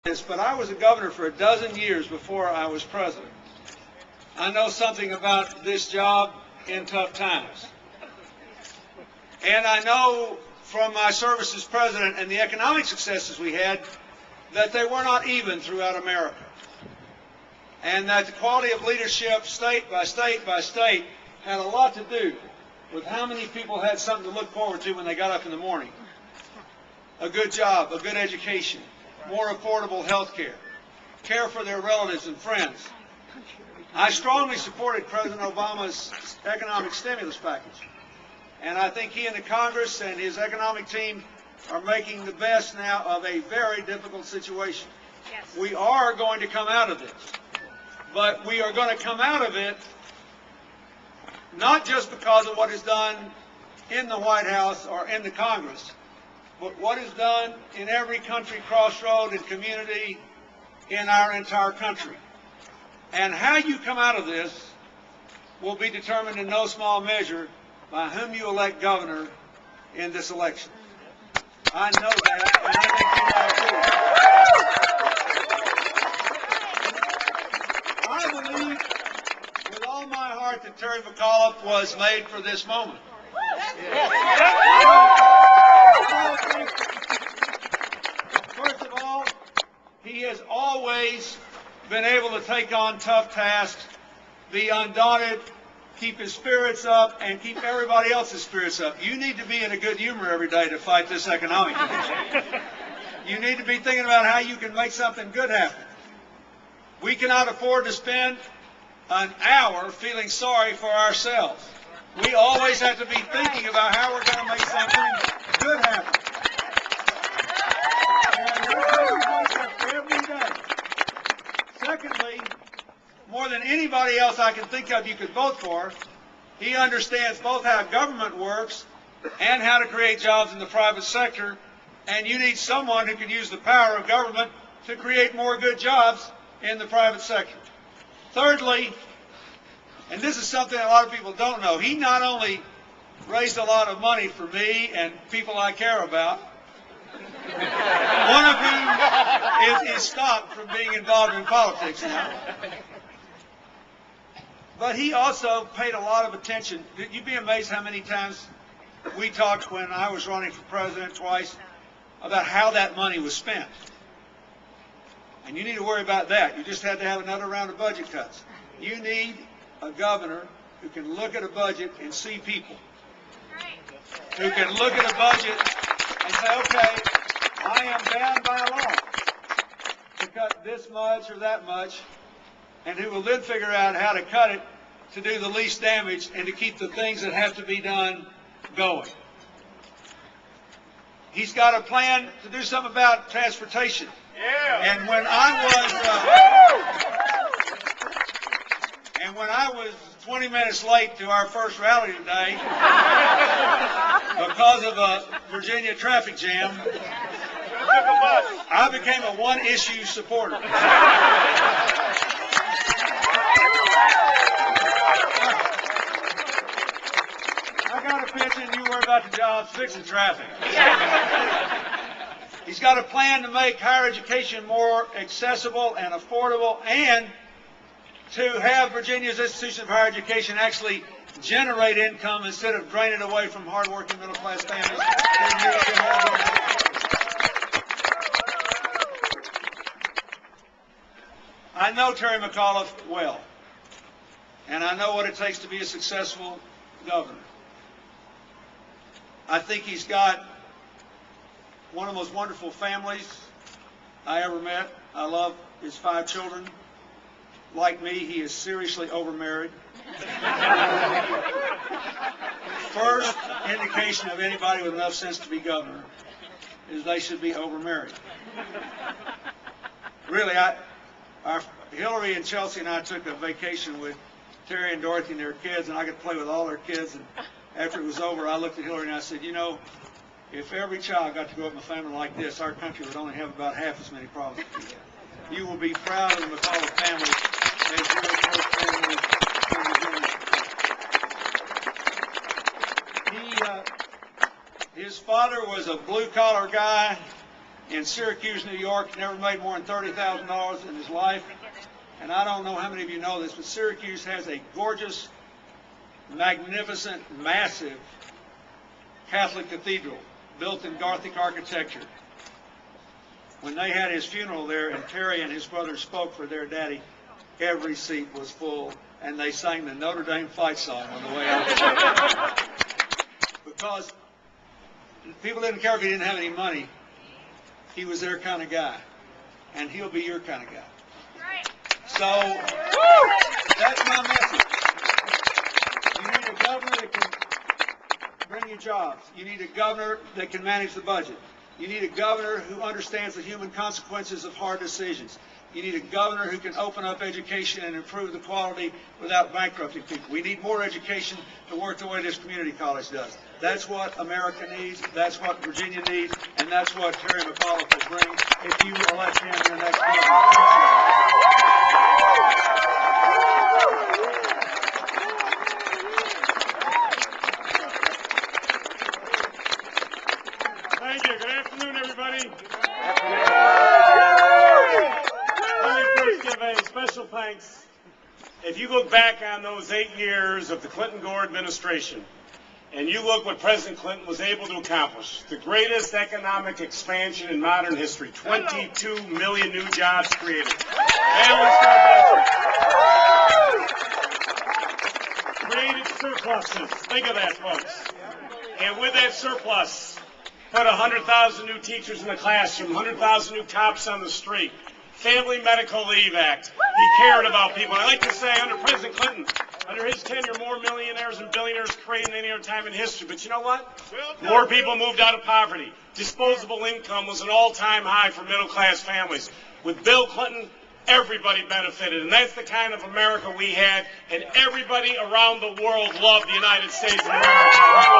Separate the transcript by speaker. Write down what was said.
Speaker 1: this, but I was a governor for a dozen years before I was president. I know something about this job in tough times. And I know from my service as president and the economic successes we had that they were not even throughout America. And that the quality of leadership, state by state by state, had a lot to do with how many people had something to look forward to when they got up in the morning. A good job, a good education, more affordable health care for their relatives and friends. I strongly supported President Obama's economic stimulus package. And I think he and the Congress and his economic team are making the best now of a very difficult situation. Yes. We are going to come out of this. But we are going to come out of it not just because of what is done in the White House or in the Congress, but what is done in every country, crossroad, and community in our entire country. And how you come out of this will be determined in no small measure by whom you elect governor in this election. I know that, and I think you know too. I believe with all my heart that Terry McAuliffe was made for this moment. First of all, he has always been able to take on tough tasks, be undaunted, keep his spirits up, and keep everybody else's spirits up. You need to be in a good humor every day to fight this economic condition. You need to be thinking about how you can make something good happen. We cannot afford to spend an hour feeling sorry for ourselves. We always have to be thinking about how we're going to make something good happen. And that's what we every day. Secondly, more than anybody else I can think of you could vote for, he understands both how government works and how to create jobs in the private sector, and you need someone who can use the power of government to create more good jobs in the private sector. Thirdly, and this is something a lot of people don't know, he not only raised a lot of money for me and people I care about, one of whom is stopped from being involved in politics now, but he also paid a lot of attention. You'd be amazed how many times we talked when I was running for president twice about how that money was spent. And you need to worry about that. You just had to have another round of budget cuts. You need a governor who can look at a budget and see people. Who can look at a budget and say, okay, I am bound by law to cut this much or that much, and who will then figure out how to cut it to do the least damage and to keep the things that have to be done going. He's got a plan to do something about transportation. Yeah. And when I was 20 minutes late to our first rally today because of a Virginia traffic jam, I became a one-issue supporter. I got a pension, you worry about the jobs, fixing traffic. He's got a plan to make higher education more accessible and affordable, and to have Virginia's institution of higher education actually generate income instead of drain it away from hardworking middle-class families. I know Terry McAuliffe well, and I know what it takes to be a successful governor. I think he's got one of the most wonderful families I ever met. I love his 5 children. Like me, he is seriously overmarried. First indication of anybody with enough sense to be governor is they should be overmarried. Really, Hillary and Chelsea and I took a vacation with Terry and Dorothy and their kids, and I got to play with all their kids. And after it was over, I looked at Hillary and I said, you know, if every child got to grow up in a family like this, our country would only have about half as many problems as we have. You will be proud of the McAuliffe family as your first family in Virginia. His father was a blue-collar guy in Syracuse, New York, never made more than $30,000 in his life. And I don't know how many of you know this, but Syracuse has a gorgeous, magnificent, massive Catholic cathedral built in Gothic architecture. When they had his funeral there and Terry and his brother spoke for their daddy, every seat was full, and they sang the Notre Dame fight song on the way out. Because people didn't care if he didn't have any money. He was their kind of guy, and he'll be your kind of guy. So that's my message. You need a governor that can bring you jobs. You need a governor that can manage the budget. You need a governor who understands the human consequences of hard decisions. You need a governor who can open up education and improve the quality without bankrupting people. We need more education to work the way this community college does. That's what America needs, that's what Virginia needs, and that's what Terry McAuliffe will bring if you elect him in the next year.
Speaker 2: Thank you. Good afternoon, everybody. Let me first give a special thanks. If you look back on those 8 years of the Clinton-Gore administration, and you look what President Clinton was able to accomplish, the greatest economic expansion in modern history, 22 million new jobs created. Created surpluses. Think of that, folks. And with that surplus, put 100,000 new teachers in the classroom, 100,000 new cops on the street. Family Medical Leave Act. He cared about people. I like to say, under President Clinton, under his tenure, more millionaires and billionaires created than any other time in history. But you know what? More people moved out of poverty. Disposable income was an all-time high for middle-class families. With Bill Clinton, everybody benefited. And that's the kind of America we had. And everybody around the world loved the United States of America.